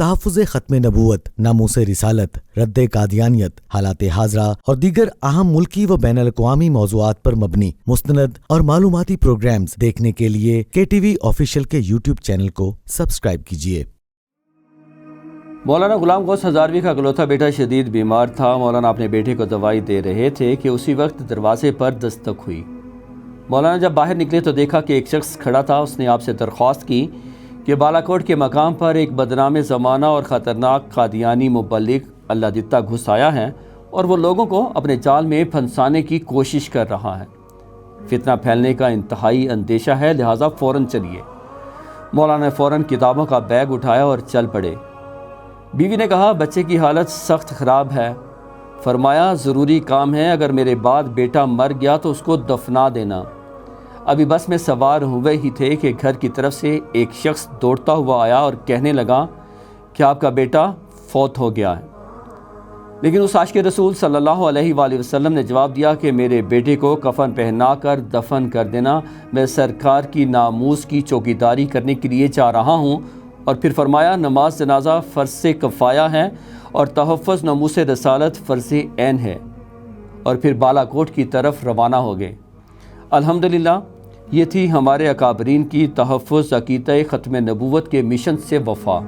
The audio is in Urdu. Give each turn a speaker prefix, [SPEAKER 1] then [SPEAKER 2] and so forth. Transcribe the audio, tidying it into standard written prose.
[SPEAKER 1] تحفظ ختم نبوت، ناموس رسالت، رد قادیانیت، حالات حاضرہ اور دیگر اہم ملکی و بین الاقوامی موضوعات پر مبنی مستند اور معلوماتی پروگرامز دیکھنے کے لیے KTV آفیشیل کے YouTube چینل کو سبسکرائب کیجیے۔
[SPEAKER 2] مولانا غلام غوث ہزاروی کا اکلوتا بیٹا شدید بیمار تھا۔ مولانا اپنے بیٹے کو دوائی دے رہے تھے کہ اسی وقت دروازے پر دستک ہوئی۔ مولانا جب باہر نکلے تو دیکھا کہ ایک شخص کھڑا تھا۔ اس نے آپ سے درخواست کی کہ بالاکوٹ کے مقام پر ایک بدنام زمانہ اور خطرناک قادیانی مبلغ اللہ دتہ گھس آیا ہے اور وہ لوگوں کو اپنے جال میں پھنسانے کی کوشش کر رہا ہے۔ فتنہ پھیلنے کا انتہائی اندیشہ ہے، لہٰذا فوراً چلیے۔ مولانا نے فوراً کتابوں کا بیگ اٹھایا اور چل پڑے۔ بیوی نے کہا بچے کی حالت سخت خراب ہے۔ فرمایا ضروری کام ہے، اگر میرے بعد بیٹا مر گیا تو اس کو دفنا دینا۔ ابھی بس میں سوار ہوئے ہی تھے کہ گھر کی طرف سے ایک شخص دوڑتا ہوا آیا اور کہنے لگا کہ آپ کا بیٹا فوت ہو گیا ہے۔ لیکن اس عاشق رسول صلی اللہ علیہ وآلہ وسلم نے جواب دیا کہ میرے بیٹے کو کفن پہنا کر دفن کر دینا، میں سرکار کی ناموس کی چوکیداری کرنے کے لیے جا رہا ہوں۔ اور پھر فرمایا نماز جنازہ فرض کفایہ ہے اور تحفظ ناموس رسالت فرض عین ہے، اور پھر بالاکوٹ کی طرف روانہ ہو گئے۔ الحمدللہ یہ تھی ہمارے اکابرین کی تحفظ عقیدہ ختم نبوت کے مشن سے وفا۔